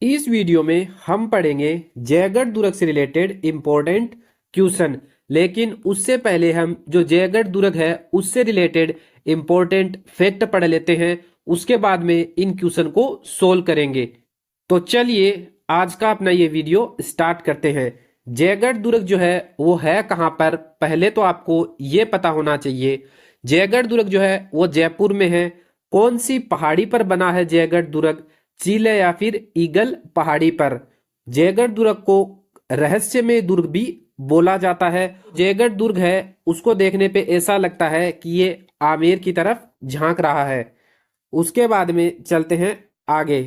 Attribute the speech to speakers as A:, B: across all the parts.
A: इस वीडियो में हम पढ़ेंगे जयगढ़ दुर्ग से रिलेटेड इम्पोर्टेंट क्वेश्चन। लेकिन उससे पहले हम जो जयगढ़ दुर्ग है उससे रिलेटेड इम्पोर्टेंट फैक्ट पढ़ लेते हैं। उसके बाद में इन क्वेश्चन को सोल्व करेंगे। तो चलिए आज का अपना ये वीडियो स्टार्ट करते हैं। जयगढ़ दुर्ग जो है वो है कहाँ पर, पहले तो आपको ये पता होना चाहिए। जयगढ़ दुर्ग जो है वो जयपुर में है। कौन सी पहाड़ी पर बना है जयगढ़ दुर्ग? चीले या फिर ईगल पहाड़ी पर। जयगढ़ दुर्ग को रहस्यमय दुर्ग भी बोला जाता है। जयगढ़ दुर्ग है उसको देखने पे ऐसा लगता है कि ये आमेर की तरफ झांक रहा है। उसके बाद में चलते हैं आगे।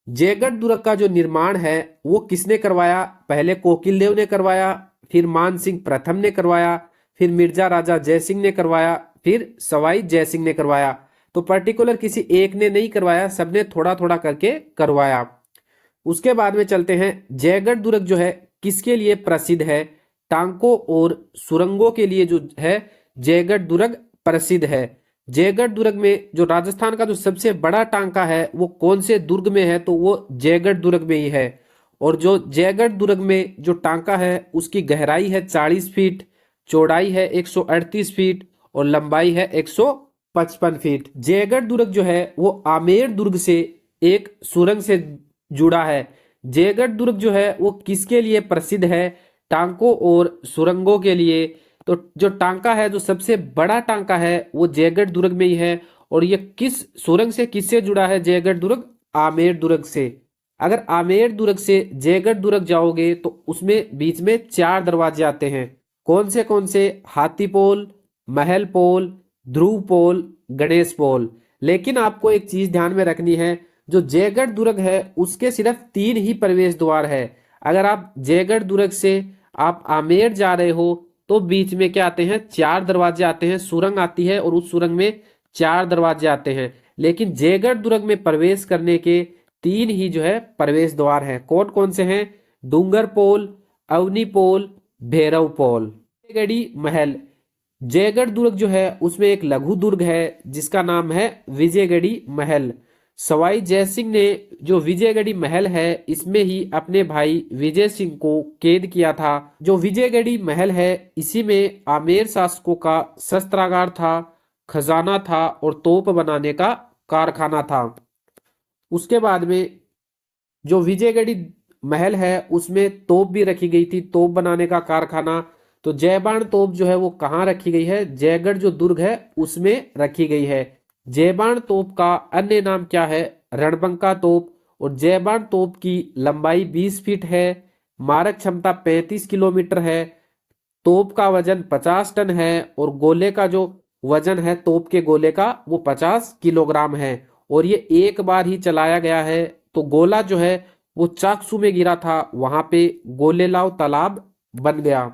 A: जयगढ़ दुर्ग का जो निर्माण है वो किसने करवाया? पहले कोकिल देव ने करवाया, फिर मान सिंह प्रथम ने करवाया, फिर मिर्जा राजा जयसिंह ने करवाया, फिर सवाई जयसिंह ने करवाया। तो पर्टिकुलर किसी एक ने नहीं करवाया, सबने थोड़ा थोड़ा करके करवाया। उसके बाद में चलते हैं। जयगढ़ दुर्ग जो है किसके लिए प्रसिद्ध है? टांकों और सुरंगों के लिए जो है जयगढ़ दुर्ग प्रसिद्ध है। जयगढ़ दुर्ग में जो राजस्थान का जो सबसे बड़ा टांका है वो कौन से दुर्ग में है? तो वो जयगढ़ दुर्ग में ही है। और जो जयगढ़ दुर्ग में जो टांका है उसकी गहराई है 40 फीट, चौड़ाई है 138 फीट और लंबाई है 155 फीट। जयगढ़ दुर्ग जो है वो आमेर दुर्ग से एक सुरंग से जुड़ा है। जयगढ़ दुर्ग जो है वो किसके लिए प्रसिद्ध है? टांकों और सुरंगों के लिए। तो जो टांका है, जो सबसे बड़ा टांका है वो जयगढ़ दुर्ग में ही है। और ये किस सुरंग से किससे जुड़ा है जयगढ़ दुर्ग? आमेर दुर्ग से। अगर आमेर दुर्ग से जयगढ़ दुर्ग जाओगे तो उसमें बीच में 4 दरवाजे आते हैं। कौन से? हाथी पोल, महल पोल, ध्रुव पोल, गणेश पोल। लेकिन आपको एक चीज ध्यान में रखनी है, जो जयगढ़ दुर्ग है उसके सिर्फ 3 ही प्रवेश द्वार है। अगर आप जयगढ़ दुर्ग से आप आमेर जा रहे हो तो बीच में क्या आते हैं? 4 दरवाजे आते हैं, सुरंग आती है और उस सुरंग में 4 दरवाजे आते हैं। लेकिन जयगढ़ दुर्ग में प्रवेश करने के 3 ही जो है प्रवेश द्वार हैं। कौन कौन से हैं? डूंगर पोल, अवनी पोल, भैरव पोल। विजयगढ़ी महल। जयगढ़ दुर्ग जो है उसमें एक लघु दुर्ग है जिसका नाम है विजयगढ़ी महल। सवाई जयसिंह ने जो विजयगढ़ी महल है इसमें ही अपने भाई विजय सिंह को कैद किया था। जो विजयगढ़ी महल है इसी में आमेर शासकों का शस्त्रागार था, खजाना था और तोप बनाने का कारखाना था। उसके बाद में जो विजयगढ़ी महल है उसमें तोप भी रखी गई थी, तोप बनाने का कारखाना। तो जयबाण तोप जो है वो कहाँ रखी गई है? जयगढ़ जो दुर्ग है उसमें रखी गई है। जयबाण तोप का अन्य नाम क्या है? रणबंका तोप। और जयबाण तोप की लंबाई 20 फीट है, मारक क्षमता 35 किलोमीटर है, तोप का वजन 50 टन है और गोले का जो वजन है तोप के गोले का वो 50 किलोग्राम है। और ये एक बार ही चलाया गया है। तो गोला जो है वो चाकसू में गिरा था, वहां पे गोलेलाव तालाब बन गया।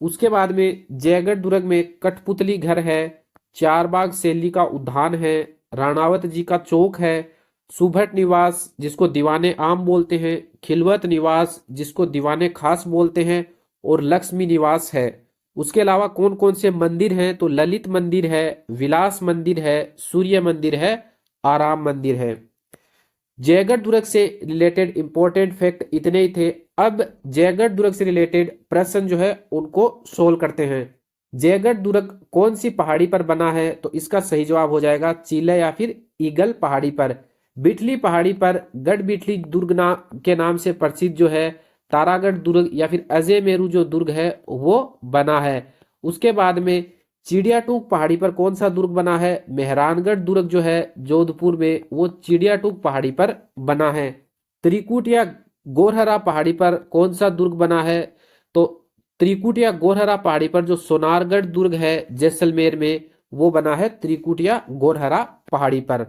A: उसके बाद में जयगढ़ दुर्ग में कठपुतली घर है, चार बाग शैली का उद्यान है, राणावत जी का चौक है, सुभट निवास जिसको दीवाने आम बोलते हैं, खिलवत निवास जिसको दीवाने खास बोलते हैं और लक्ष्मी निवास है। उसके अलावा कौन कौन से मंदिर हैं? तो ललित मंदिर है, विलास मंदिर है, सूर्य मंदिर है, आराम मंदिर है। जयगढ़ दुर्ग से रिलेटेड इंपॉर्टेंट फैक्ट इतने ही थे। अब जयगढ़ दुर्ग से रिलेटेड प्रश्न जो है उनको सोल्व करते हैं। जयगढ़ दुर्ग कौन सी पहाड़ी पर बना है? तो इसका सही जवाब हो जाएगा चीले या फिर ईगल पहाड़ी पर। बिठली पहाड़ी पर गढ़ बिठली दुर्ग के नाम से प्रसिद्ध जो है तारागढ़ दुर्ग या फिर अजय मेरू जो दुर्ग है वो बना है। उसके बाद में चिड़ियाटूक पहाड़ी पर कौन सा दुर्ग बना है? मेहरानगढ़ दुर्ग जो है जोधपुर में वो चिड़ियाटूक पहाड़ी पर बना है। त्रिकुट या गोरहरा पहाड़ी पर कौन सा दुर्ग बना है? तो त्रिकुट या गोरहरा पहाड़ी पर जो सोनारगढ़ दुर्ग है जैसलमेर में वो बना है त्रिकुट या गोरहरा पहाड़ी पर।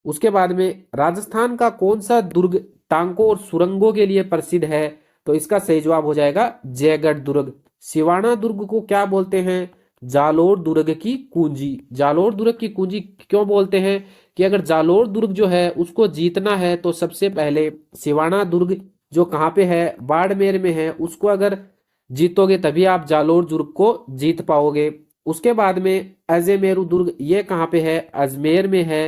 A: उसके बाद में राजस्थान का कौन सा दुर्ग टांकों और सुरंगों के लिए प्रसिद्ध है? तो इसका सही जवाब हो जाएगा जयगढ़ दुर्ग। सिवाना दुर्ग को क्या बोलते हैं? जालोर दुर्ग की कुंजी। जालोर दुर्ग की कुंजी क्यों बोलते हैं? कि अगर जालोर दुर्ग जो है उसको जीतना है तो सबसे पहले सिवाना दुर्ग जो कहाँ पे है, बाड़मेर में है, उसको अगर जीतोगे तभी आप जालोर दुर्ग को जीत पाओगे। उसके बाद में अजय मेरू दुर्ग ये कहाँ पे है? अजमेर में है।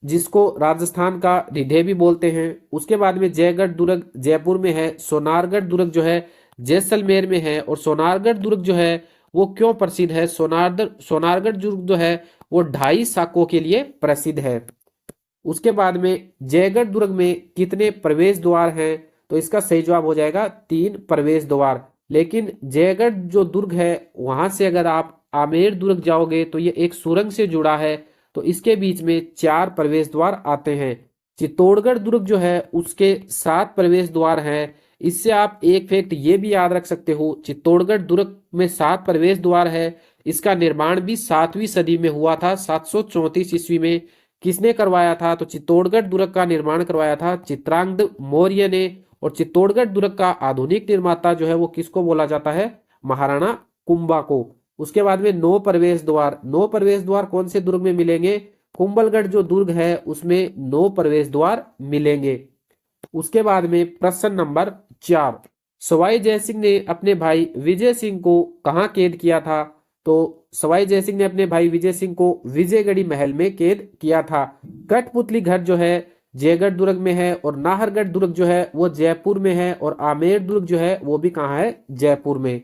A: जिसको राजस्थान का रिढे भी बोलते हैं। उसके बाद में जयगढ़ दुर्ग जयपुर में है। सोनारगढ़ दुर्ग जो है जैसलमेर में है। और सोनारगढ़ दुर्ग जो है वो क्यों प्रसिद्ध है? सोनारगढ़ दुर्ग जो है वो 2.5 साकों के लिए प्रसिद्ध है। उसके बाद में जयगढ़ दुर्ग में कितने प्रवेश द्वार हैं? तो इसका सही जवाब हो जाएगा 3 प्रवेश द्वार। लेकिन जयगढ़ जो दुर्ग है वहां से अगर आप आमेर दुर्ग जाओगे तो ये एक सुरंग से जुड़ा है, तो इसके बीच में 4 प्रवेश द्वार आते हैं। चित्तौड़गढ़ दुर्ग जो है उसके 7 प्रवेश द्वार हैं। इससे आप एक फैक्ट ये भी याद रख सकते हो, चित्तौड़गढ़ दुर्ग में 7 प्रवेश द्वार है। इसका निर्माण भी 7वीं सदी में हुआ था, 734 ईस्वी में। किसने करवाया था? तो चित्तौड़गढ़ दुर्ग का निर्माण करवाया था चित्रांगद मौर्य ने। और चित्तौड़गढ़ दुर्ग का आधुनिक निर्माता जो है वो किसको बोला जाता है? महाराणा कुंभा को। उसके बाद में 9 प्रवेश द्वार। 9 प्रवेश द्वार कौन से दुर्ग में मिलेंगे? कुंभलगढ़ जो दुर्ग है उसमें 9 प्रवेश द्वार मिलेंगे। उसके बाद में प्रश्न नंबर 4, सवाई जयसिंह ने अपने भाई विजय सिंह को कहाँ कैद किया था? तो सवाई जयसिंह ने अपने भाई विजय सिंह को विजयगढ़ी महल में कैद किया था। कठपुतली घर जो है जयगढ़ दुर्ग में है। और नाहरगढ़ दुर्ग जो है वो जयपुर में है। और आमेर दुर्ग जो है वो भी कहाँ है? जयपुर में।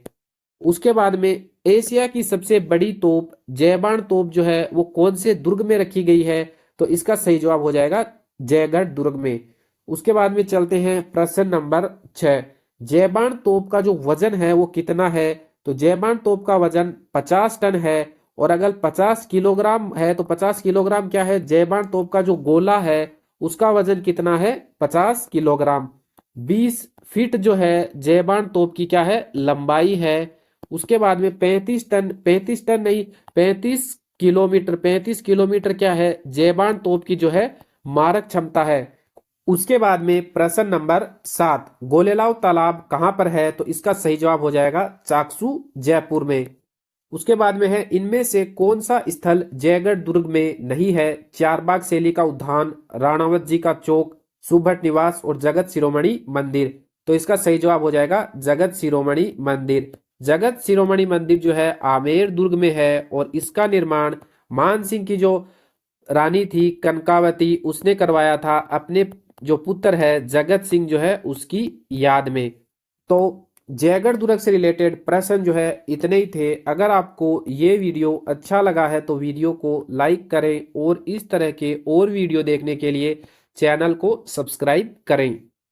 A: उसके बाद में एशिया की सबसे बड़ी तोप जयबान तोप जो है वो कौन से दुर्ग में रखी गई है? तो इसका सही जवाब हो जाएगा जयगढ़ दुर्ग में। उसके बाद में चलते हैं प्रश्न नंबर 6, जयबान तोप का जो वजन है वो कितना है? तो जयबान तोप का वजन 50 टन है। और अगर 50 किलोग्राम है तो 50 किलोग्राम क्या है? जयबान तोप का जो गोला है उसका वजन कितना है? 50 किलोग्राम। 20 फीट जो है जयबान तोप की क्या है? लंबाई है। उसके बाद में 35 टन नहीं, 35 किलोमीटर क्या है? जयबान तोप की जो है मारक क्षमता है। उसके बाद में प्रश्न नंबर 7, गोलेलाव तालाब कहां पर है? तो इसका सही जवाब हो जाएगा चाकसू जयपुर में। उसके बाद में है इनमें से कौन सा स्थल जयगढ़ दुर्ग में नहीं है? चारबाग शैली का उद्यान, राणावत जी का चौक, सुभट निवास और जगत शिरोमणि मंदिर। तो इसका सही जवाब हो जाएगा जगत शिरोमणि मंदिर। जगत शिरोमणि मंदिर जो है आमेर दुर्ग में है। और इसका निर्माण मान सिंह की जो रानी थी कनकावती उसने करवाया था अपने जो पुत्र है जगत सिंह जो है उसकी याद में। तो जयगढ़ दुर्ग से रिलेटेड प्रश्न जो है इतने ही थे। अगर आपको ये वीडियो अच्छा लगा है तो वीडियो को लाइक करें और इस तरह के और वीडियो देखने के लिए चैनल को सब्सक्राइब करें।